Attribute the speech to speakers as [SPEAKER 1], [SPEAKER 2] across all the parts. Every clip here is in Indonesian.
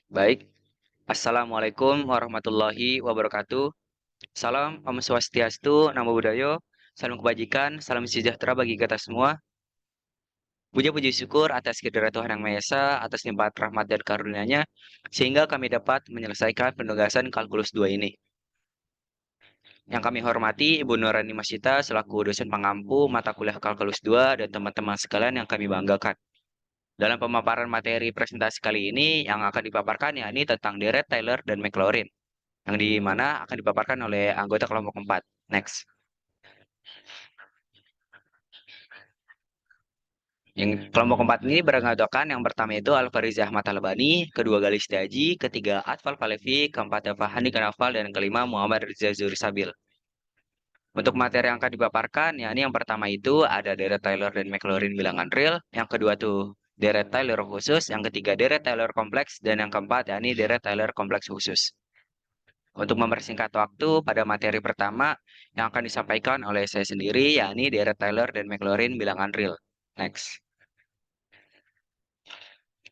[SPEAKER 1] Baik, Assalamualaikum warahmatullahi wabarakatuh. Salam Om Swastiastu, Namo Buddhaya, salam kebajikan, salam sejahtera bagi kita semua. Puja puji syukur atas kehadirat Tuhan Yang Maha Esa, atas limpahan rahmat dan karunia-Nya, sehingga kami dapat menyelesaikan penugasan kalkulus 2 ini. Yang kami hormati Ibu Nurani Masita selaku dosen pengampu mata kuliah kalkulus 2 dan teman-teman sekalian yang kami banggakan. Dalam pemaparan materi presentasi kali ini, yang akan dipaparkan yakni tentang Deret, Taylor, dan Maclaurin, yang di mana akan dipaparkan oleh anggota kelompok 4. Next. Yang kelompok 4 ini beranggotakan yang pertama itu Al-Farizi Ahmad Al-Bani, kedua Galis Daji, ketiga Atfal Falevi, keempat Fahani Kanafal, dan kelima Muhammad Riza Zuri Sabil. Untuk materi yang akan dipaparkan, yakni yang pertama itu ada deret Taylor dan Maclaurin bilangan real, yang kedua tuh deret Taylor khusus, yang ketiga deret Taylor kompleks, dan yang keempat yakni deret Taylor kompleks khusus. Untuk mempersingkat waktu, pada materi pertama yang akan disampaikan oleh saya sendiri, yakni deret Taylor dan Maclaurin bilangan real. Next.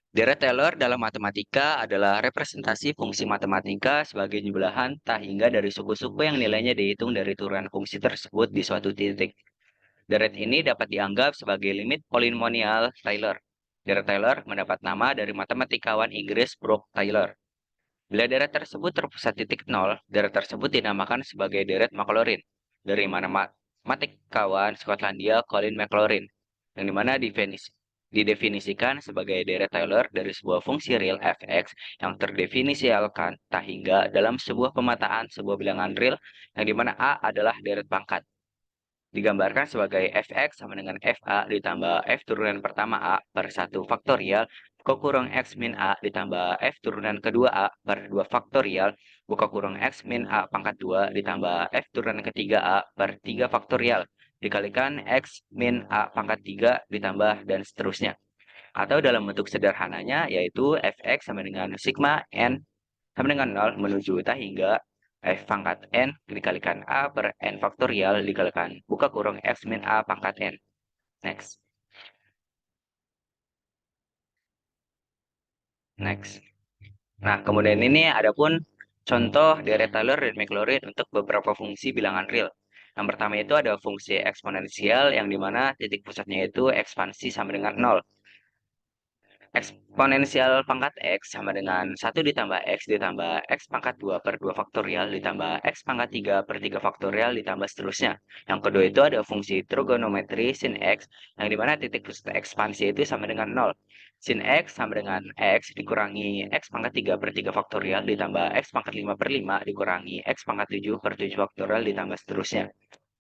[SPEAKER 1] Deret Taylor dalam matematika adalah representasi fungsi matematika sebagai jumlahan tak hingga dari suku-suku yang nilainya dihitung dari turunan fungsi tersebut di suatu titik. Deret ini dapat dianggap sebagai limit polinomial Taylor. Deret Taylor mendapat nama dari matematikawan Inggris Brooke Taylor. Bila deret tersebut terpusat titik nol, deret tersebut dinamakan sebagai deret Maclaurin dari mana matematikawan Skotlandia Colin Maclaurin, yang dimana didefinisikan sebagai deret Taylor dari sebuah fungsi real fx yang terdefinisialkan tak hingga dalam sebuah pemetaan sebuah bilangan real yang dimana a adalah deret pangkat. Digambarkan sebagai fx sama dengan fa ditambah f turunan pertama a per 1 faktorial buka kurung x min a ditambah f turunan kedua a per 2 faktorial buka kurung x min a pangkat 2 ditambah f turunan ketiga a per 3 faktorial dikalikan x min a pangkat 3 ditambah dan seterusnya. Atau dalam bentuk sederhananya yaitu fx sama dengan sigma n sama dengan 0 menuju tak hingga f pangkat n dikalikan a per n faktorial dikalikan buka kurung x min a pangkat n. Next. Next. Nah, kemudian ini ada pun contoh deret Taylor dan Maclaurin untuk beberapa fungsi bilangan real. Yang pertama itu ada fungsi eksponensial yang dimana titik pusatnya itu ekspansi sama dengan 0. Eksponensial pangkat X sama dengan 1 ditambah X ditambah X pangkat 2 per 2 faktorial ditambah X pangkat 3 per 3 faktorial ditambah seterusnya. Yang kedua itu ada fungsi trigonometri sin X yang dimana titik pusat ekspansi itu sama dengan 0. Sin X sama dengan X dikurangi X pangkat 3 per 3 faktorial ditambah X pangkat 5 per 5 dikurangi X pangkat 7 per 7 faktorial ditambah seterusnya.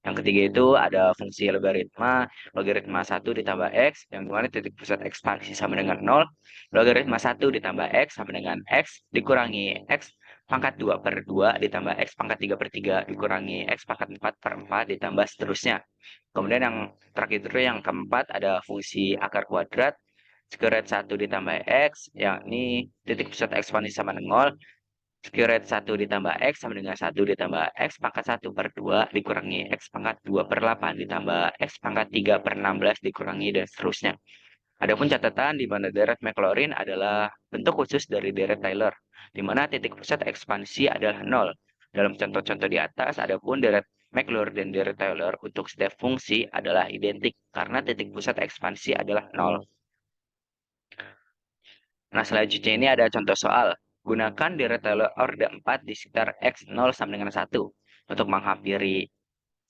[SPEAKER 1] Yang ketiga itu ada fungsi logaritma, logaritma 1 ditambah X, yang dimana titik pusat ekspansi sama dengan 0, logaritma 1 ditambah X sama dengan X, dikurangi X pangkat 2 per 2, ditambah X pangkat 3 per 3, dikurangi X pangkat 4 per 4, ditambah seterusnya. Kemudian yang terakhir itu yang keempat ada fungsi akar kuadrat, sekuret 1 ditambah X, yakni titik pusat ekspansi sama dengan 0, sekuret 1 ditambah X sama dengan 1 ditambah X pangkat 1 per 2 dikurangi X pangkat 2 per 8 ditambah X pangkat 3 per 16 dikurangi dan seterusnya. Adapun catatan di mana deret Maclaurin adalah bentuk khusus dari deret Taylor, di mana titik pusat ekspansi adalah 0. Dalam contoh-contoh di atas, adapun deret Maclaurin dan deret Taylor untuk setiap fungsi adalah identik karena titik pusat ekspansi adalah 0. Nah, selanjutnya ini ada contoh soal. Gunakan deret Taylor orde 4 di sekitar X0 sama dengan 1 untuk menghampiri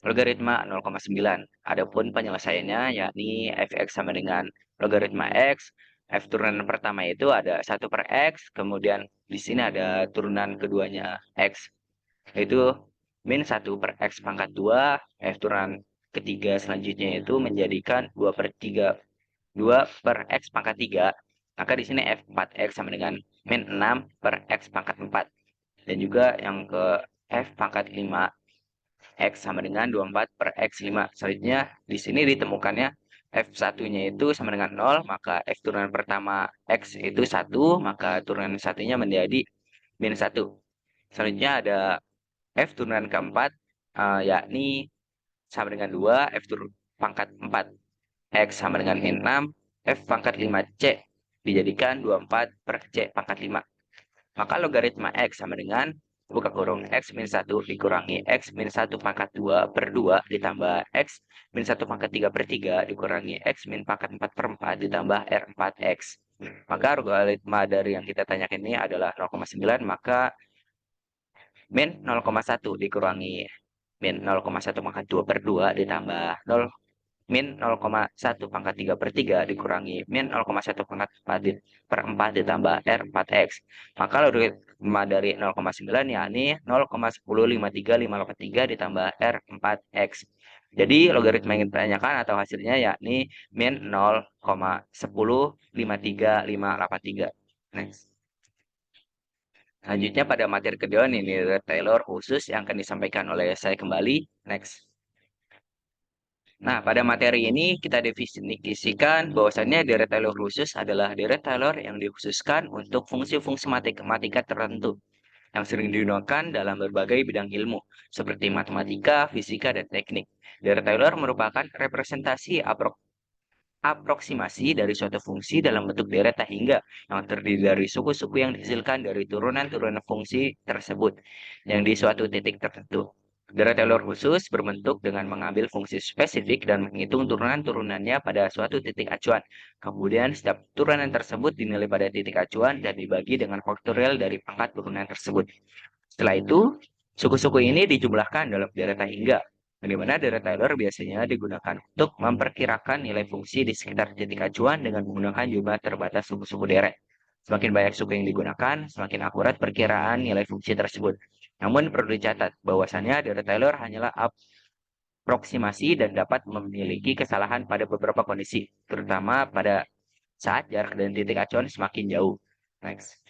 [SPEAKER 1] logaritma 0,9. Adapun penyelesaiannya yakni fx sama dengan logaritma x. F turunan pertama itu ada 1 per x, kemudian di sini ada turunan keduanya x. Yaitu min 1 per x pangkat 2, F turunan ketiga selanjutnya itu menjadikan 2 per 3, 2 per x pangkat 3. Maka di sini F4X sama dengan min 6 per X pangkat 4. Dan juga yang ke F pangkat 5 X sama dengan 24 per X5. Selanjutnya di sini ditemukannya F1-nya itu sama dengan 0, maka F turunan pertama X itu 1, maka turunan satunya menjadi min 1. Selanjutnya ada F turunan keempat, yakni sama dengan 2, F turun pangkat 4 X sama dengan min 6, F pangkat 5C dijadikan 24 per C pangkat 5. Maka logaritma X sama dengan buka kurung X min 1 dikurangi X min 1 pangkat 2 per 2 ditambah X min 1 pangkat 3 per 3 dikurangi X min pangkat 4 per 4 ditambah R4X. Maka logaritma dari yang kita tanyakan ini adalah 0,9, maka min 0,1 dikurangi min 0,1 pangkat 2 per 2 ditambah 0 min 0,1 pangkat 3 per 3 dikurangi min 0,1 pangkat 4 per 4 ditambah R4X. Maka logaritma dari 0,9 yakni 0,1053583 ditambah R4X. Jadi logaritma yang ditanyakan atau hasilnya yakni min 0,1053583. Next. Selanjutnya pada materi kedua nih, nilai Taylor khusus yang akan disampaikan oleh saya kembali. Next. Nah, pada materi ini kita definisikan bahwasannya deret Taylor khusus adalah deret Taylor yang dikhususkan untuk fungsi-fungsi matematika tertentu yang sering digunakan dalam berbagai bidang ilmu, seperti matematika, fisika, dan teknik. Deret Taylor merupakan representasi aproksimasi dari suatu fungsi dalam bentuk deret hingga yang terdiri dari suku-suku yang dihasilkan dari turunan-turunan fungsi tersebut yang di suatu titik tertentu. Deret Taylor khusus berbentuk dengan mengambil fungsi spesifik dan menghitung turunan-turunannya pada suatu titik acuan. Kemudian setiap turunan tersebut dinilai pada titik acuan dan dibagi dengan faktorial dari pangkat turunan tersebut. Setelah itu, suku-suku ini dijumlahkan dalam deret hingga, di mana deret Taylor biasanya digunakan untuk memperkirakan nilai fungsi di sekitar titik acuan dengan menggunakan jumlah terbatas suku-suku deret. Semakin banyak suku yang digunakan, semakin akurat perkiraan nilai fungsi tersebut. Namun perlu dicatat bahwasannya deret Taylor hanyalah aproksimasi dan dapat memiliki kesalahan pada beberapa kondisi, terutama pada saat jarak dan titik acuan semakin jauh. Next.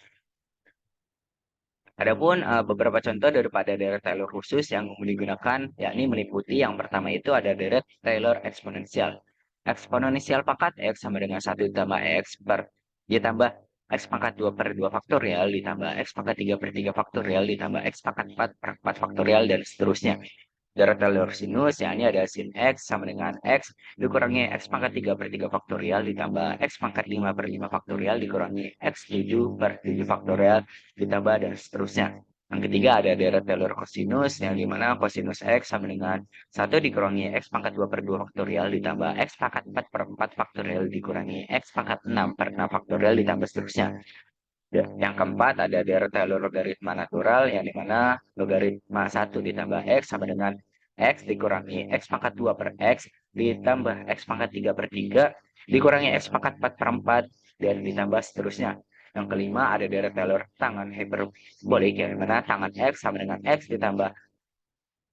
[SPEAKER 1] Adapun beberapa contoh daripada deret Taylor khusus yang digunakan, yakni meliputi yang pertama itu ada deret Taylor eksponensial. Eksponensial pangkat X sama dengan 1 ditambah X ditambah X pangkat 2 per 2 faktorial ditambah X pangkat 3 per 3 faktorial ditambah X pangkat 4 per 4 faktorial dan seterusnya. Deret Taylor sinus, yakni ada sin X sama dengan X dikurangi X pangkat 3 per 3 faktorial ditambah X pangkat 5 per 5 faktorial dikurangi X 7 per 7 faktorial ditambah dan seterusnya. Yang ketiga ada deret Taylor kosinus, yang dimana kosinus X sama dengan 1 dikurangi X pangkat 2 per 2 faktorial ditambah X pangkat 4 per 4 faktorial dikurangi X pangkat 6 per 6 faktorial ditambah seterusnya. Yang keempat ada deret Taylor logaritma natural, yang dimana logaritma 1 ditambah X sama dengan X dikurangi X pangkat 2 per X ditambah X pangkat 3 per 3 dikurangi X pangkat 4 per 4 dan ditambah seterusnya. Yang kelima ada deret Taylor tangan hiperbolik, yang dimana tangan X sama dengan X ditambah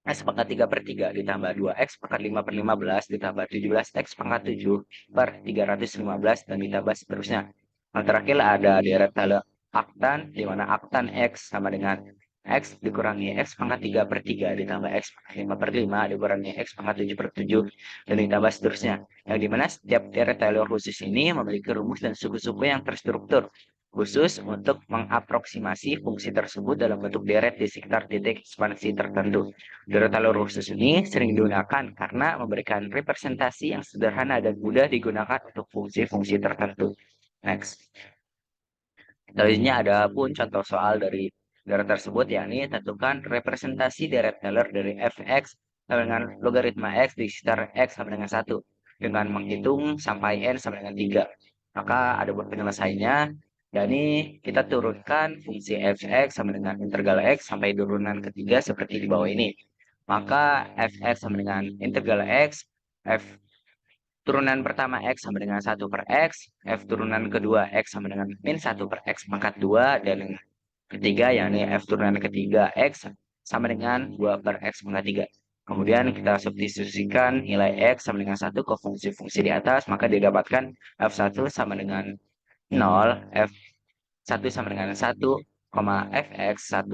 [SPEAKER 1] X pangkat 3 per 3 ditambah 2X pangkat 5 per 15 ditambah 17X pangkat 7 per 315 dan ditambah seterusnya. Yang terakhir ada deret Taylor aktan, di mana aktan X sama dengan X dikurangi X pangkat 3 per 3 ditambah X pangkat 5 per 5 dikurangi X pangkat 7 per 7 dan ditambah seterusnya. Yang dimana setiap deret Taylor khusus ini memiliki rumus dan suku-suku yang terstruktur khusus untuk mengaproksimasi fungsi tersebut dalam bentuk deret di sekitar titik ekspansi tertentu. Deret Taylor khusus ini sering digunakan karena memberikan representasi yang sederhana dan mudah digunakan untuk fungsi-fungsi tertentu. Next. Selanjutnya ada pun contoh soal dari deret tersebut, yakni tentukan representasi deret Taylor dari fx dengan logaritma x di sekitar x sama dengan 1 dengan menghitung sampai n sama dengan 3. Maka ada buat penyelesaiannya, yakni kita turunkan fungsi fx sama dengan integral x sampai turunan ketiga seperti di bawah ini. Maka fx sama dengan integral x, f turunan pertama X sama dengan 1 per X, F turunan kedua X sama dengan min 1 per X pangkat 2, dan ketiga yakni F turunan ketiga X sama dengan 2 per X pangkat 3. Kemudian kita substitusikan nilai X sama dengan 1 ke fungsi-fungsi di atas, maka didapatkan F1 sama dengan 0, F1 sama dengan 1, Fx1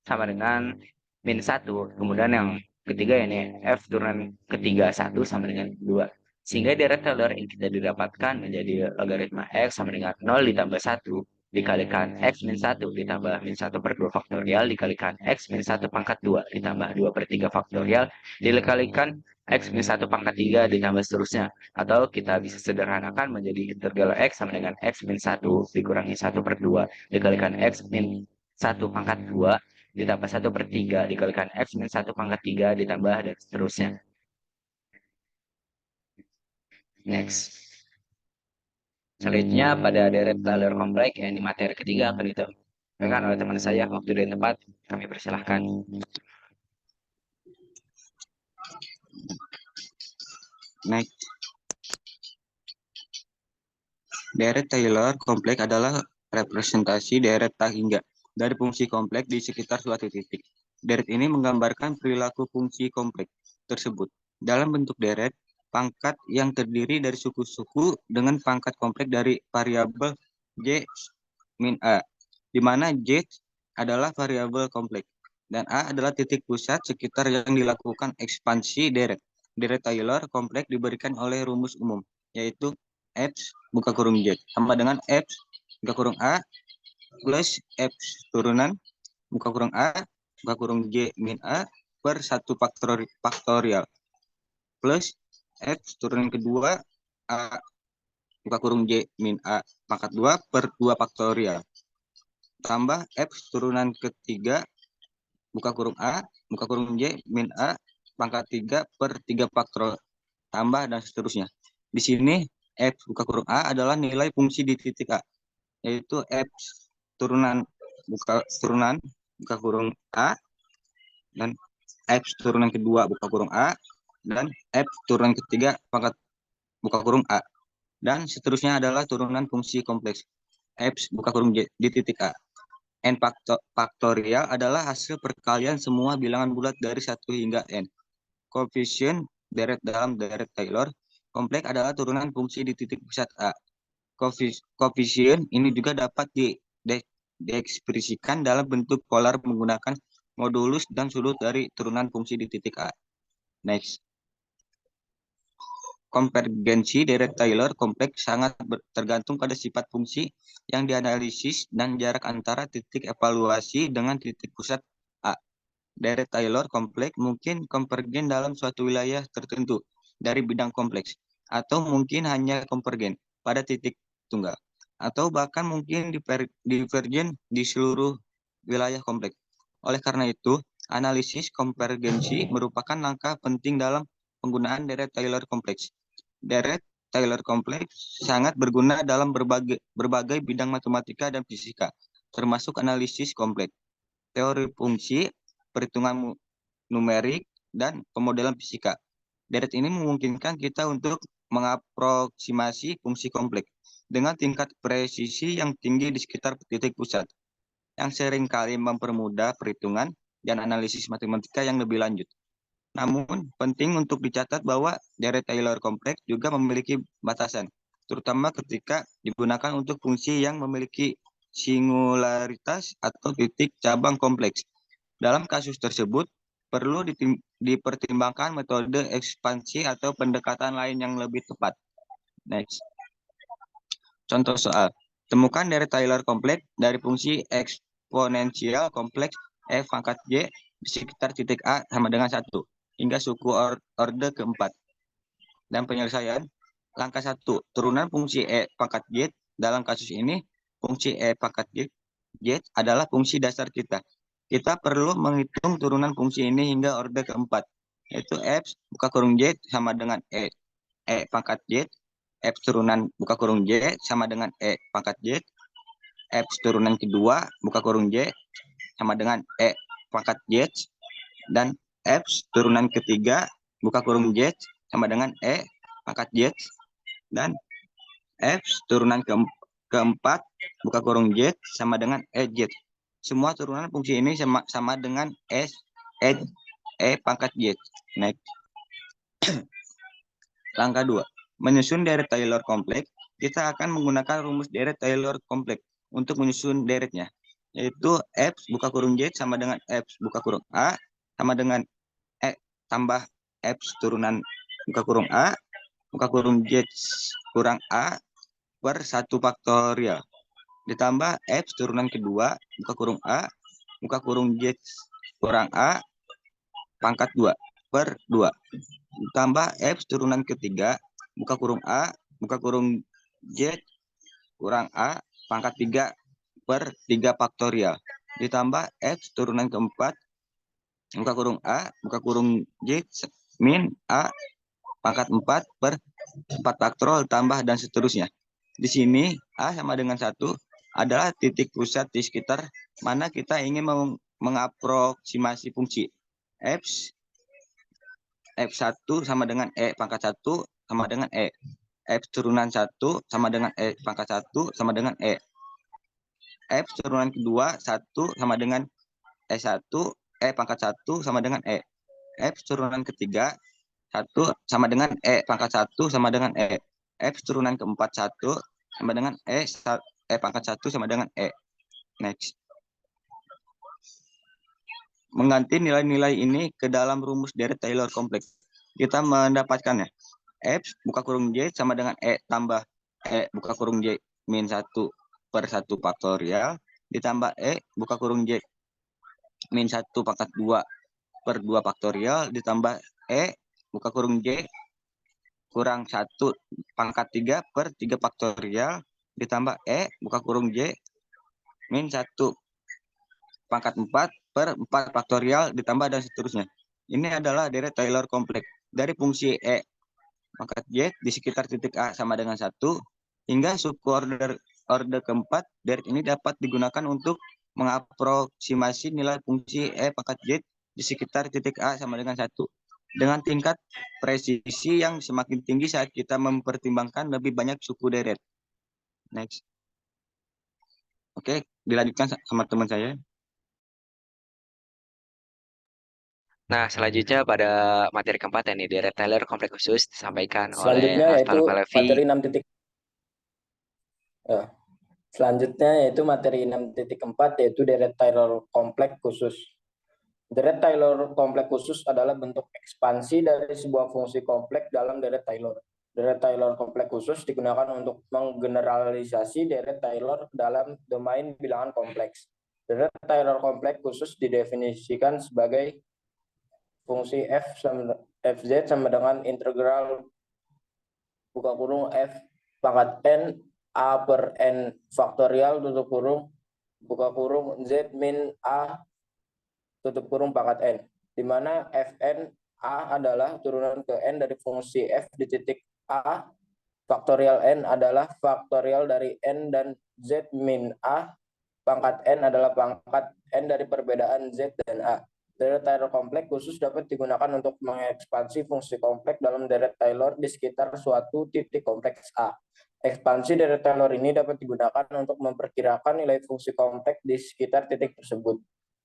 [SPEAKER 1] sama dengan min 1. Kemudian yang ketiga ini F turunan ketiga 1 sama dengan 2. Sehingga deret Taylor yang kita didapatkan menjadi logaritma X sama dengan 0 ditambah 1 dikalikan X min 1 ditambah min 1 per 2 faktorial dikalikan X min 1 pangkat 2 ditambah 2 per 3 faktorial dikalikan X min 1 pangkat 3 ditambah seterusnya. Atau kita bisa sederhanakan menjadi integral X sama dengan X min 1 dikurangi 1 per 2 dikalikan X min 1 pangkat 2 ditambah 1 per 3 dikalikan X min 1 pangkat 3 ditambah dan seterusnya. Next. Selanjutnya pada deret Taylor kompleks yang di materi ketiga akan ditemukan oleh teman saya. Waktu dan tempat kami persilahkan.
[SPEAKER 2] Next. Deret Taylor kompleks adalah representasi deret tak hingga dari fungsi kompleks di sekitar suatu titik. Deret ini menggambarkan perilaku fungsi kompleks tersebut. Dalam bentuk deret, pangkat yang terdiri dari suku-suku dengan pangkat kompleks dari variabel J min A, di mana J adalah variabel kompleks dan A adalah titik pusat sekitar yang dilakukan ekspansi deret. Deret Taylor kompleks diberikan oleh rumus umum, yaitu F buka kurung J sama dengan F buka kurung A plus F turunan buka kurung A buka kurung J min A per 1 faktorial plus F turunan kedua A buka kurung J min A pangkat 2 per 2 faktorial tambah F turunan ketiga buka kurung A buka kurung J min A pangkat 3 per 3 faktorial tambah dan seterusnya. Di sini F buka kurung A adalah nilai fungsi di titik A, yaitu F turunan buka kurung A dan F turunan kedua buka kurung A dan F turunan ketiga pangkat buka kurung A dan seterusnya adalah turunan fungsi kompleks F buka kurung J di titik A. N faktorial adalah hasil perkalian semua bilangan bulat dari 1 hingga N. Koefisien deret dalam deret Taylor kompleks adalah turunan fungsi di titik pusat A. Koefisien ini juga dapat diekspresikan dalam bentuk polar menggunakan modulus dan sudut dari turunan fungsi di titik A. Next. Konvergensi deret Taylor kompleks sangat tergantung pada sifat fungsi yang dianalisis dan jarak antara titik evaluasi dengan titik pusat A. Deret Taylor kompleks mungkin konvergen dalam suatu wilayah tertentu dari bidang kompleks, atau mungkin hanya konvergen pada titik tunggal, atau bahkan mungkin divergen di seluruh wilayah kompleks. Oleh karena itu, analisis konvergensi merupakan langkah penting dalam penggunaan deret Taylor kompleks. Deret Taylor kompleks sangat berguna dalam berbagai bidang matematika dan fisika, termasuk analisis kompleks, teori fungsi, perhitungan numerik, dan pemodelan fisika. Deret ini memungkinkan kita untuk mengaproksimasi fungsi kompleks dengan tingkat presisi yang tinggi di sekitar titik pusat, yang seringkali mempermudah perhitungan dan analisis matematika yang lebih lanjut. Namun, penting untuk dicatat bahwa deret Taylor kompleks juga memiliki batasan, terutama ketika digunakan untuk fungsi yang memiliki singularitas atau titik cabang kompleks. Dalam kasus tersebut, perlu dipertimbangkan metode ekspansi atau pendekatan lain yang lebih tepat. Next. Contoh soal. Temukan deret Taylor kompleks dari fungsi eksponensial kompleks f pangkat j di sekitar titik A sama dengan 1 hingga suku orde keempat. Dan penyelesaian, langkah 1, turunan fungsi E pangkat J. Dalam kasus ini, fungsi E pangkat J adalah fungsi dasar kita. Kita perlu menghitung turunan fungsi ini hingga orde keempat, yaitu F buka kurung J sama dengan E pangkat J, F turunan buka kurung J sama dengan E pangkat J, F turunan kedua buka kurung J sama dengan E pangkat J, dan F turunan ketiga buka kurung J sama dengan E pangkat J, dan F turunan keempat buka kurung J sama dengan EJ. Semua turunan fungsi ini sama dengan E pangkat J. Next. Langkah 2. Menyusun deret Taylor kompleks. Kita akan menggunakan rumus deret Taylor kompleks untuk menyusun deretnya, yaitu F buka kurung J sama dengan F buka kurung A sama dengan E tambah F turunan buka kurung A buka kurung J kurang A per 1 faktorial ditambah X turunan kedua, buka kurung A, buka kurung Z kurang A, pangkat 2 per 2. Ditambah X turunan ketiga, buka kurung A, buka kurung Z kurang A, pangkat 3 per 3 faktorial. Ditambah X turunan keempat, buka kurung A, buka kurung Z min A, pangkat 4 per 4 faktorial tambah dan seterusnya. Di sini A sama dengan 1 adalah titik pusat di sekitar mana kita ingin mengaproksimasi fungsi. F1 sama dengan E pangkat 1 sama dengan E. F turunan 1 sama dengan E pangkat 1 sama dengan E. F turunan kedua 1 sama dengan E1, E pangkat 1 sama dengan E. F turunan ketiga 1 sama dengan E pangkat 1 sama dengan E. F turunan keempat 1 sama dengan E pangkat 1 sama dengan E. Next. Mengganti nilai-nilai ini ke dalam rumus deret Taylor kompleks. Kita mendapatkannya. F buka kurung J sama dengan E tambah E buka kurung J min 1 per 1 faktorial ditambah E buka kurung J min 1 pangkat 2 per 2 faktorial ditambah E buka kurung J kurang 1 pangkat 3 per 3 faktorial ditambah E buka kurung J min 1 pangkat 4 per 4 faktorial ditambah dan seterusnya. Ini adalah deret Taylor kompleks dari fungsi E pangkat Z di sekitar titik A sama dengan 1 hingga suku order keempat. Deret ini dapat digunakan untuk mengaproksimasi nilai fungsi E pangkat Z di sekitar titik A sama dengan 1 dengan tingkat presisi yang semakin tinggi saat kita mempertimbangkan lebih banyak suku deret. Next. Oke, dilanjutkan sama teman saya.
[SPEAKER 1] Nah, selanjutnya pada materi keempat ini deret Taylor kompleks khusus disampaikan oleh
[SPEAKER 3] Selanjutnya yaitu
[SPEAKER 1] Noval Falevi.
[SPEAKER 3] materi 6 titik. Selanjutnya yaitu materi 6.4 yaitu deret Taylor kompleks khusus. Deret Taylor kompleks khusus adalah bentuk ekspansi dari sebuah fungsi kompleks dalam deret Taylor. Deret Taylor kompleks khusus digunakan untuk menggeneralisasi deret Taylor dalam domain bilangan kompleks. Deret Taylor kompleks khusus didefinisikan sebagai fungsi fz sama dengan integral buka kurung f pangkat n a per n faktorial tutup kurung buka kurung z min a tutup kurung pangkat n, di mana fn a adalah turunan ke n dari fungsi f di titik a, faktorial n adalah faktorial dari n, dan z min a pangkat n adalah pangkat n dari perbedaan z dan a. Deret Taylor kompleks khusus dapat digunakan untuk mengekspansi fungsi kompleks dalam deret Taylor di sekitar suatu titik kompleks A. Ekspansi deret Taylor ini dapat digunakan untuk memperkirakan nilai fungsi kompleks di sekitar titik tersebut.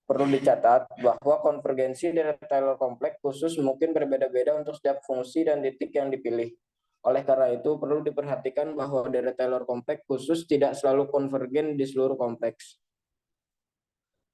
[SPEAKER 3] Perlu dicatat bahwa konvergensi deret Taylor kompleks khusus mungkin berbeda-beda untuk setiap fungsi dan titik yang dipilih. Oleh karena itu, perlu diperhatikan bahwa deret Taylor kompleks khusus tidak selalu konvergen di seluruh kompleks.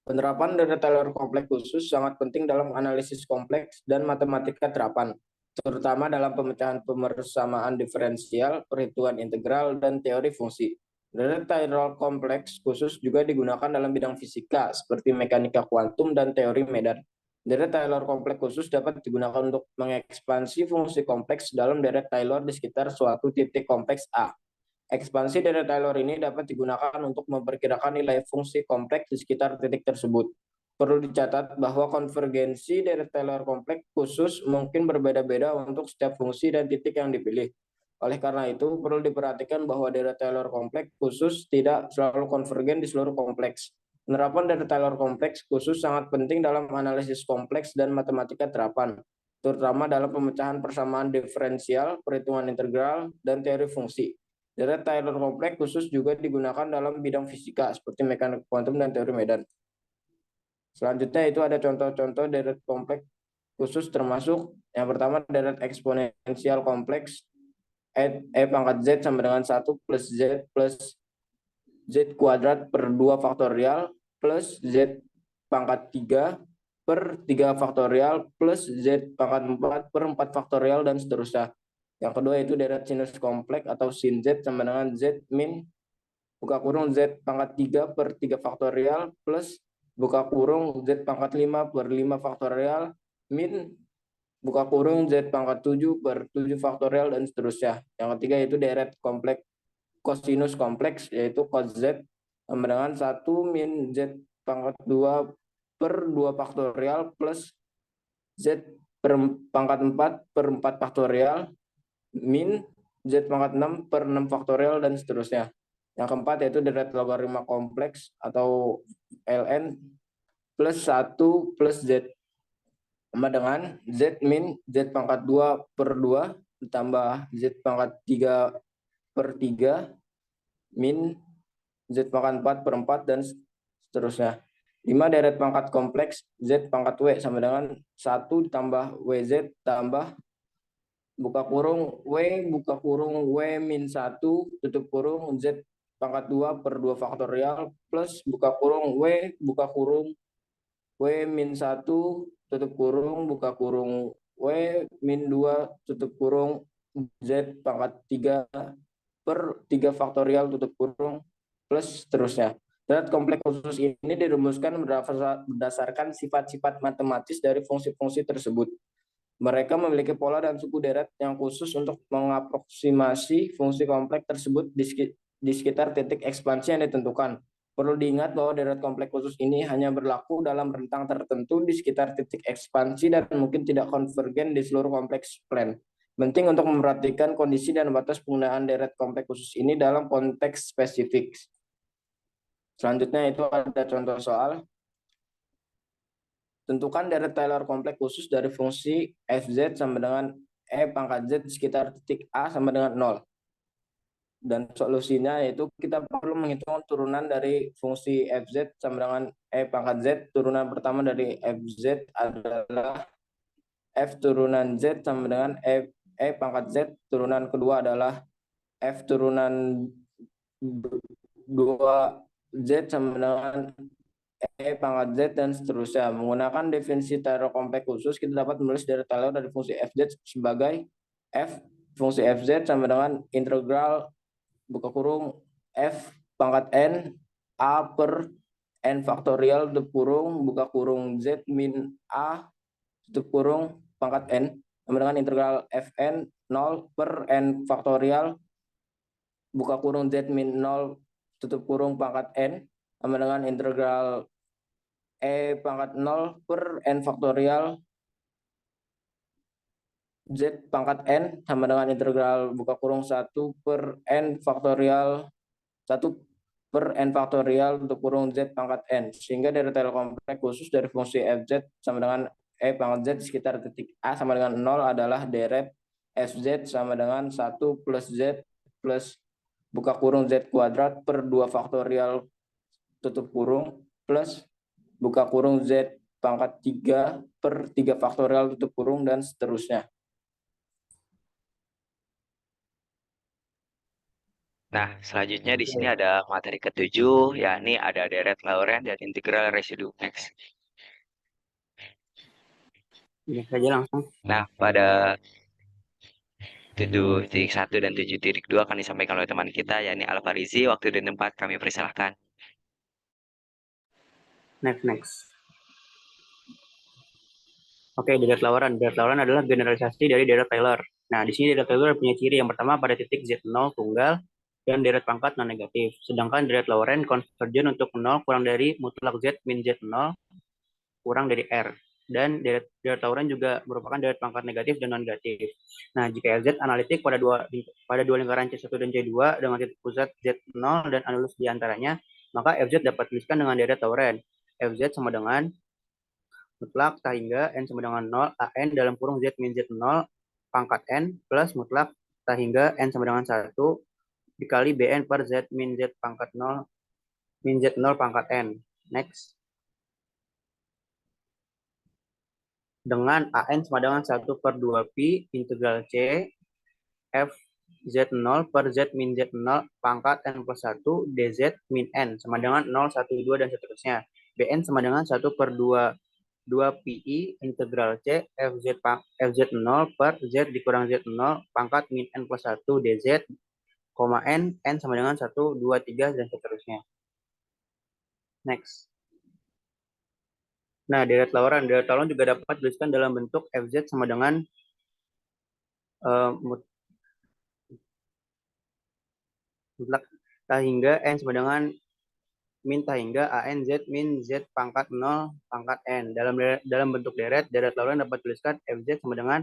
[SPEAKER 3] Penerapan deret Taylor kompleks khusus sangat penting dalam analisis kompleks dan matematika terapan, terutama dalam pemecahan persamaan diferensial, perhitungan integral, dan teori fungsi. Deret Taylor kompleks khusus juga digunakan dalam bidang fisika, seperti mekanika kuantum dan teori medan. Deret Taylor kompleks khusus dapat digunakan untuk mengekspansi fungsi kompleks dalam deret Taylor di sekitar suatu titik kompleks A. Ekspansi deret Taylor ini dapat digunakan untuk memperkirakan nilai fungsi kompleks di sekitar titik tersebut. Perlu dicatat bahwa konvergensi deret Taylor kompleks khusus mungkin berbeda-beda untuk setiap fungsi dan titik yang dipilih. Oleh karena itu, perlu diperhatikan bahwa deret Taylor kompleks khusus tidak selalu konvergen di seluruh kompleks. Penerapan deret Taylor kompleks khusus sangat penting dalam analisis kompleks dan matematika terapan, terutama dalam pemecahan persamaan diferensial, perhitungan integral, dan teori fungsi. Deret Taylor kompleks khusus juga digunakan dalam bidang fisika seperti mekanika kuantum dan teori medan. Selanjutnya itu ada contoh-contoh deret kompleks khusus, termasuk yang pertama deret eksponensial kompleks E pangkat z sama dengan 1 plus z kuadrat per 2 faktorial plus z pangkat 3 per 3 faktorial plus z pangkat 4 per 4 faktorial dan seterusnya. Yang kedua itu deret sinus kompleks atau sin z sama dengan z min buka kurung Z pangkat 3 per 3 faktorial plus buka kurung Z pangkat 5 per 5 faktorial min buka kurung Z pangkat 7 per 7 faktorial dan seterusnya. Yang ketiga yaitu deret kompleks kosinus kompleks yaitu cos Z sama dengan 1 min Z pangkat 2 per 2 faktorial plus Z per pangkat 4 per 4 faktorial min Z pangkat 6 per 6 faktorial dan seterusnya. Yang keempat yaitu deret logaritma kompleks atau ln plus 1 plus Z sama dengan Z min Z pangkat 2 per 2 ditambah Z pangkat 3 per 3 min Z pangkat 4 per 4 dan seterusnya. 5 deret pangkat kompleks Z pangkat W sama dengan 1 ditambah WZ tambah buka kurung W min 1 tutup kurung Z pangkat 2 per 2 faktorial plus buka kurung W min 1 tutup kurung buka kurung W min 2 tutup kurung Z pangkat 3 per 3 faktorial tutup kurung plus seterusnya. Deret kompleks khusus ini dirumuskan berdasarkan sifat-sifat matematis dari fungsi-fungsi tersebut. Mereka memiliki pola dan suku deret yang khusus untuk mengaproksimasi fungsi kompleks tersebut di sekitar titik ekspansi yang ditentukan. Perlu diingat bahwa deret kompleks khusus ini hanya berlaku dalam rentang tertentu di sekitar titik ekspansi dan mungkin tidak konvergen di seluruh kompleks plan. Penting untuk memperhatikan kondisi dan batas penggunaan deret kompleks khusus ini dalam konteks spesifik. Selanjutnya itu ada contoh soal. Tentukan deret Taylor kompleks khusus dari fungsi fz sama dengan e pangkat z sekitar titik a sama dengan 0. Dan solusinya yaitu kita perlu menghitung turunan dari fungsi fz sama dengan e pangkat z. Turunan pertama dari fz adalah f turunan z sama dengan e pangkat z. Turunan kedua adalah f turunan 2z sama dengan E pangkat Z dan seterusnya. Menggunakan definisi Taylor kompleks khusus, kita dapat menulis deret Taylor dari fungsi fz sebagai f fungsi fz sama dengan integral buka kurung f pangkat n a per n faktorial tutup kurung buka kurung z min a tutup kurung pangkat n sama dengan integral fn 0 per n faktorial buka kurung z min 0 tutup kurung pangkat n sama dengan integral E pangkat 0 per N faktorial Z pangkat N sama dengan integral buka kurung 1 per N faktorial 1 per N faktorial untuk kurung Z pangkat N. Sehingga deret Taylor kompleks khusus dari fungsi Fz sama dengan E pangkat Z sekitar titik A sama dengan 0 adalah deret Fz sama dengan 1 plus Z plus buka kurung Z kuadrat per 2 faktorial tutup kurung plus buka kurung Z pangkat 3 per 3 faktorial tutup kurung dan seterusnya.
[SPEAKER 1] Nah, selanjutnya di sini ada materi ke-7, yakni ada deret Laurent dan integral residu X.
[SPEAKER 4] Ya saja langsung.
[SPEAKER 1] Nah, pada 7.1 dan 7.2 akan disampaikan oleh teman kita, yakni Alfarizi. Waktu dan tempat kami persilahkan.
[SPEAKER 4] Next. Oke, deret Laurent. Deret Laurent adalah generalisasi dari deret Taylor. Nah, di sini deret Taylor punya ciri yang pertama pada titik Z0 tunggal dan deret pangkat non negatif. Sedangkan deret Laurent konvergen untuk 0 kurang dari mutlak Z min Z0 kurang dari R. Dan deret Laurent juga merupakan deret pangkat negatif dan non negatif. Nah, jika LZ analitik pada dua lingkaran C1 dan C2 dengan titik pusat Z0 dan anulus di antaranya, maka FZ dapat dituliskan dengan deret Laurent. FZ sama dengan mutlak tak hingga N sama dengan 0 AN dalam kurung Z min Z0 pangkat N plus mutlak tak hingga N sama dengan 1 dikali BN per Z min Z pangkat 0 min Z0 pangkat N. Next. Dengan AN sama dengan 1 per 2 Pi integral C F Z0 per Z min Z0 pangkat N plus 1 DZ min N sama dengan 0, 1, 2, dan seterusnya. BN sama dengan 1 per 2 Pi integral C FZ0 per Z dikurang Z0 pangkat min N plus 1 DZ, n sama dengan 1, 2, 3, dan seterusnya. Next. Nah, deret Laurent juga dapat dituliskan dalam bentuk Fz sama dengan mutlak tak hingga n sama dengan min tak hingga an z min z pangkat 0 pangkat n. Dalam bentuk deret Laurent dapat tuliskan Fz sama dengan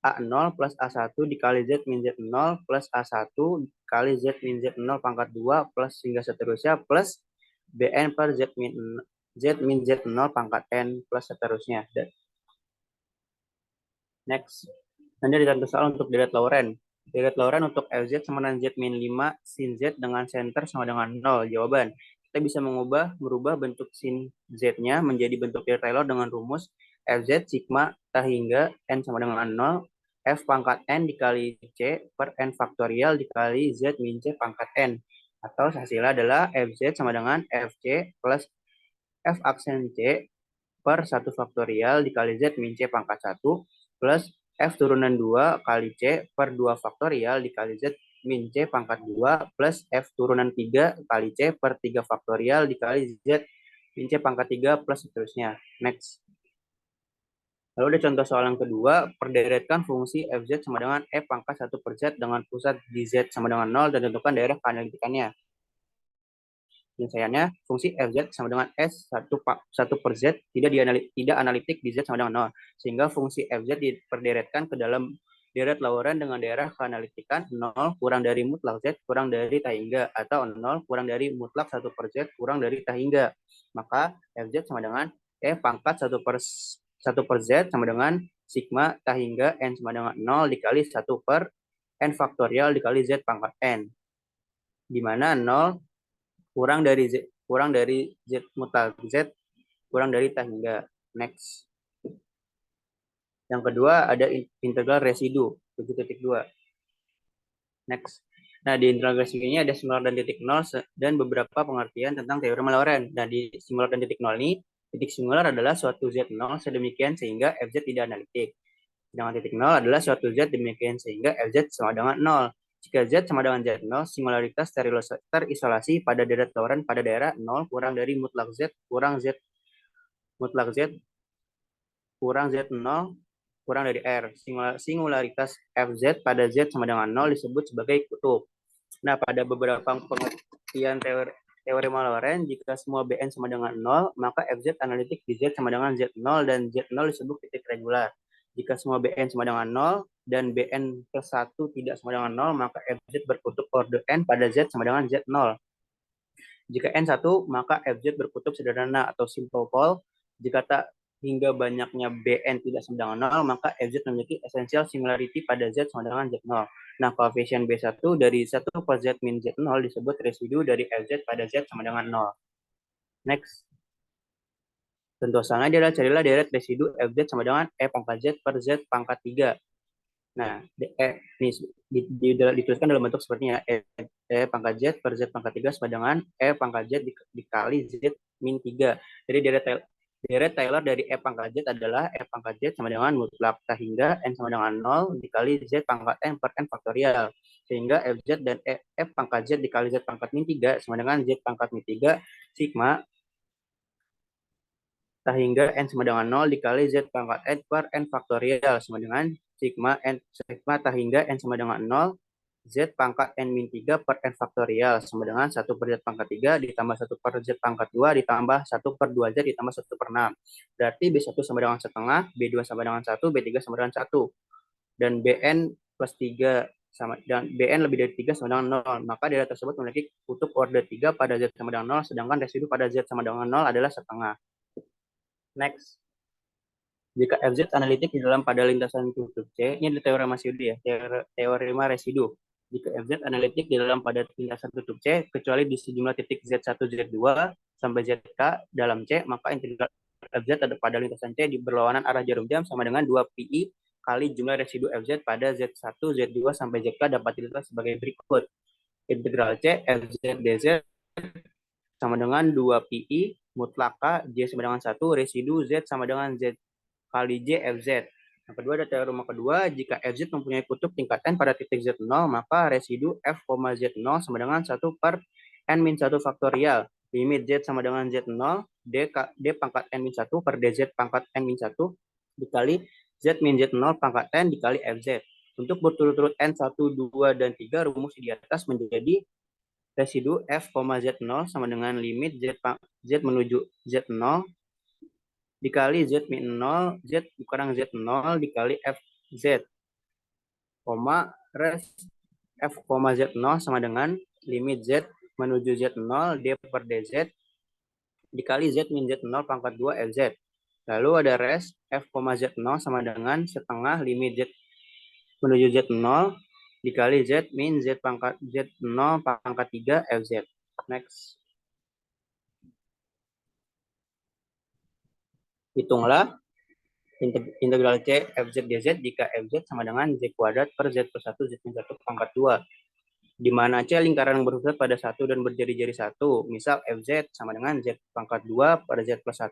[SPEAKER 4] A0 plus A1 dikali Z min Z0 plus A1 kali Z min Z0 pangkat 2 plus hingga seterusnya plus BN per Z min Z0 pangkat N plus seterusnya. Next. Nanti ada contoh soal untuk deret Laurent. Deret Laurent untuk Fz sama dengan Z min 5 sin Z dengan center sama dengan 0. Jawaban. Kita bisa merubah bentuk sin Z-nya menjadi bentuk deret Taylor dengan rumus Fz sigma tak hingga N sama dengan 0 F pangkat N dikali C per N faktorial dikali Z min C pangkat N. Atau hasilnya adalah Fz sama dengan Fc plus F aksen C per 1 faktorial dikali Z min C pangkat 1 plus F turunan 2 kali C per 2 faktorial dikali Z min C pangkat 2 plus F turunan 3 kali C per 3 faktorial dikali Z min C pangkat 3 plus seterusnya. Next. Lalu ada contoh soal yang kedua, perderetkan fungsi Fz sama dengan E pangkat 1 per Z dengan pusat di Z sama dengan 0 dan tentukan daerah analitikannya. Penyelesaiannya, fungsi Fz sama dengan S1 per Z tidak analitik di Z sama dengan 0. Sehingga fungsi Fz diperderetkan ke dalam deret Laurent dengan daerah keanalitikan 0 kurang dari mutlak Z kurang dari tak hingga atau 0 kurang dari mutlak 1 per Z kurang dari tak hingga. Maka Fz sama dengan E pangkat 1 per Z sama dengan sigma tak hingga N sama dengan 0 dikali 1 per N faktorial dikali Z pangkat N. Di mana 0 kurang dari Z mutlak Z kurang dari tak hingga. Next. Yang kedua ada integral residu 7.2. Next. Nah, di integral residu ini ada singular dan titik nol dan beberapa pengertian tentang teorema Laurent. Nah, di singular dan titik nol ini, titik singular adalah suatu Z0 sedemikian sehingga Fz tidak analitik. Sedangkan titik nol adalah suatu Z demikian sehingga Fz sama dengan 0. Jika Z sama dengan Z0, singularitas terisolasi pada deret Laurent pada daerah 0 kurang dari mutlak Z kurang Z kurang Z0 kurang dari R. Singularitas Fz pada Z sama dengan 0 disebut sebagai kutub. Nah, pada beberapa pengertian teorema Laurent, jika semua Bn sama dengan 0, maka Fz analitik di Z sama dengan Z0 dan Z0 disebut titik regular. Jika semua Bn sama dengan 0 dan Bn plus 1 tidak sama dengan 0, maka Fz berkutub orde N pada Z sama dengan Z0. Jika N1, maka Fz berkutub sederhana atau simple pole. Jika tak hingga banyaknya Bn tidak sama dengan 0, maka Fz memiliki essential singularity pada Z sama dengan Z0. Nah, koefisien B1 dari 1 per Z min Z0 disebut residu dari Fz pada Z sama dengan 0. Next. Contohnya adalah carilah deret residu Fz sama dengan E pangkat Z per Z pangkat 3. Nah, ini dituliskan dalam bentuk sepertinya. E pangkat Z per Z pangkat 3 sama dengan E pangkat Z dikali Z min 3. Jadi deret Taylor dari E pangkat Z adalah E pangkat Z sama dengan mutlak tak hingga N sama dengan 0 dikali Z pangkat N per N faktorial. Sehingga Fz dan F pangkat Z dikali Z pangkat min 3 sama dengan Z pangkat min 3 sigma tak hingga N sama dengan 0 dikali Z pangkat N per N faktorial sama dengan sigma tak hingga N sama dengan 0 Z pangkat N min 3 per N faktorial sama dengan 1 per Z pangkat 3 ditambah 1 per Z pangkat 2 ditambah 1 per 2Z ditambah 1 per 6. Berarti B1 sama dengan setengah, B2 sama dengan 1, B3 sama dengan 1. Dan Bn plus 3 sama dan Bn lebih dari 3 sama dengan 0. Maka deret tersebut memiliki kutub orde 3 pada Z sama dengan 0, sedangkan residu pada Z sama dengan 0 adalah setengah. Next. Jika Fz analitik di dalam pada lintasan kutub C, ini ada teorema residu ya, teorema residu. Jika Fz analitik di dalam pada lintasan kutub C, kecuali di sejumlah titik Z1, Z2 sampai Zk dalam C, maka integral Fz pada lintasan C di berlawanan arah jarum jam sama dengan 2pi kali jumlah residu Fz pada Z1, Z2 sampai Zk dapat ditulis sebagai berikut. Integral C Fz dz sama dengan 2pi mutlak K J sama dengan 1, residu Z sama dengan Z kali J Fz. Yang kedua ada teorema kedua, jika Fz mempunyai kutub tingkat n pada titik Z0, maka residu F, Z0 sama dengan 1 per n-1 faktorial. Limit Z sama dengan Z0, D pangkat n-1 per DZ pangkat n-1 dikali Z min Z0 pangkat n dikali Fz. Untuk berturut-turut n, 1, 2, dan 3, rumus di atas menjadi residu F, Z0 sama dengan limit Z menuju Z0 dikali Z min 0, Z kurang Z0 dikali Fz, res F, Z0 sama dengan limit Z menuju Z0, D per DZ dikali Z min Z0 pangkat 2 Fz. Lalu ada res F, Z0 sama dengan setengah limit Z menuju Z0 dikali Z min Z pangkat Z0 pangkat 3 Fz. Next. Hitunglah integral C Fz dz jika Fz sama dengan Z kuadrat per Z plus 1 Z min 1 pangkat 2. Di mana C lingkaran yang berpusat pada 1 dan berjari-jari 1. Misal Fz sama dengan Z pangkat 2 pada Z plus 1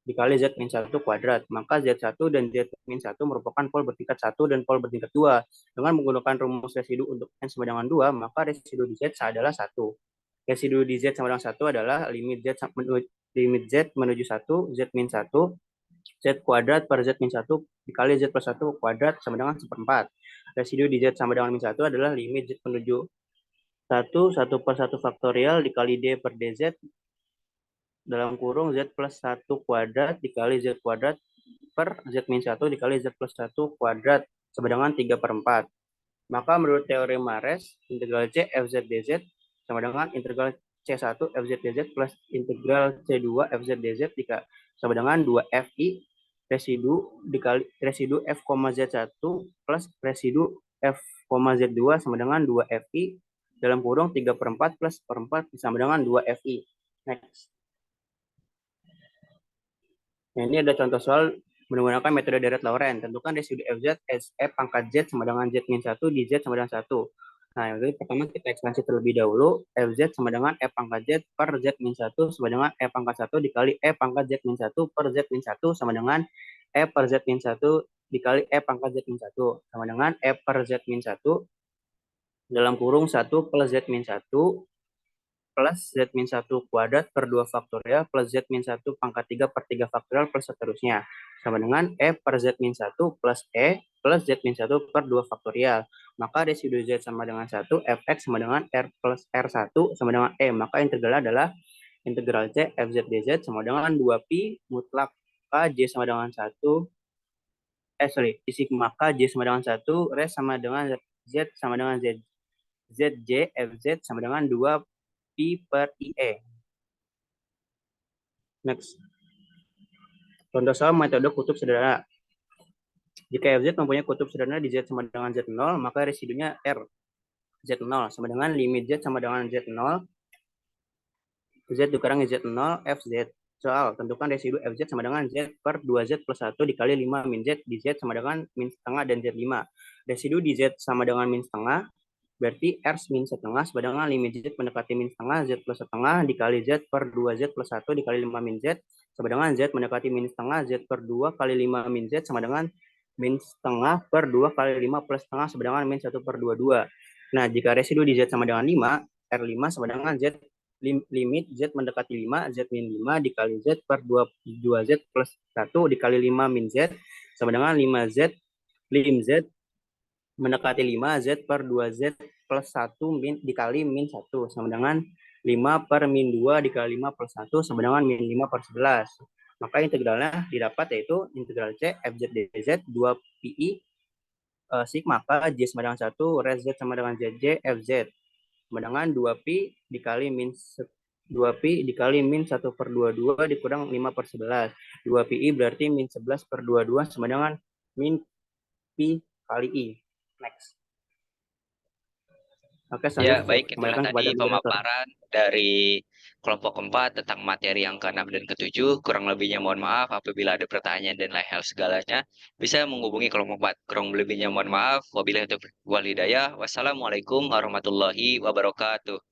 [SPEAKER 4] dikali Z min 1 kuadrat. Maka Z1 dan Z min 1 merupakan pol bertingkat 1 dan pol bertingkat 2. Dengan menggunakan rumus residu untuk N sama dengan 2, maka residu di Z adalah 1. Residu di Z sama dengan 1 adalah limit Z menuju 1, Z min 1, Z kuadrat per Z min 1 dikali Z plus 1 kuadrat sama dengan 1/4. Residu di Z sama dengan min 1 adalah limit Z menuju 1, 1 per 1 faktorial dikali D per DZ dalam kurung Z plus 1 kuadrat dikali Z kuadrat per Z min 1 dikali Z plus 1 kuadrat sama dengan 3/4. Maka menurut teorema res, integral C Fz dz sama dengan integral C1 Fz dz plus integral C2 Fz dz sama dengan 2Fi residu F, Z1 plus residu F, Z2 sama dengan 2Fi dalam kurung 3/4 plus 4 sama dengan 2Fi. Next. Nah, ini ada contoh soal menggunakan metode Dirac-Lawrence. Tentukan residu Fz as F pangkat Z sama dengan Z min 1 di Z sama dengan 1. Nah, jadi pertama kita ekspansi terlebih dahulu. Fz sama dengan F pangkat Z per Z min 1 sama dengan F pangkat 1 dikali F pangkat Z min 1 per Z min 1 sama dengan F per Z min 1 dikali F pangkat Z min 1 sama dengan F per Z min 1 dalam kurung 1 plus Z min 1 plus Z min 1 kuadrat per 2 faktorial plus Z min 1 pangkat 3 per 3 faktorial plus seterusnya. Sama dengan E per Z min 1 plus E plus Z min 1 per 2 faktorial. Maka residu Z sama dengan 1, Fx sama dengan R plus R1 sama dengan E. Maka integralnya adalah integral C Fz dz sama dengan 2pi mutlak K J sama dengan 1. Sigma K J sama dengan 1, res sama dengan Z sama dengan Z. Zj Fz sama dengan 2 Pi per IE. Next. Contoh soal metode kutub sederhana. Jika Fz mempunyai kutub sederhana di Z sama dengan Z0, maka residunya R. Z0 sama dengan limit Z sama dengan Z0. Z dikurangi Z0, Fz. Soal, tentukan residu Fz sama dengan Z per 2Z plus 1 dikali 5 min Z di Z sama dengan min setengah dan Z5. Residu di Z sama dengan min setengah, berarti R min setengah sama dengan limit Z mendekati min setengah Z plus setengah dikali Z per 2Z plus 1 dikali 5 min Z sama dengan Z mendekati min setengah Z per 2 kali 5 min Z sama dengan min setengah per 2 kali 5 plus setengah sama dengan min 1 per 22. Nah, jika residu di Z sama dengan 5, R5 sama dengan Z limit Z mendekati 5, Z min 5 dikali Z per 2Z plus 1 dikali 5 min Z sama dengan 5Z lim Z mendekati 5 Z per 2Z plus 1 min dikali min 1 sama dengan 5 per min 2 dikali 5 plus 1 sama dengan min 5 per 11. Maka integralnya didapat yaitu integral C Fz dz 2pi sigma K J sama dengan 1 res Z sama dengan Zj Fz sama dengan 2pi dikali min 2pi dikali min 1 per 22 dikurang 5 per 11. 2pi berarti min 11 per 22 sama dengan min pi kali I. Next. Oke,
[SPEAKER 1] Ya,
[SPEAKER 4] selanjutnya
[SPEAKER 1] baik, itulah
[SPEAKER 4] kembalikan kepada
[SPEAKER 1] tadi pemaparan dari kelompok keempat tentang materi yang ke-6 dan ke-7. Kurang lebihnya mohon maaf apabila ada pertanyaan dan lain hal segalanya. Bisa menghubungi kelompok 4. Kurang lebihnya mohon maaf. Wabillahi taufiq wal hidayah. Wassalamualaikum warahmatullahi wabarakatuh.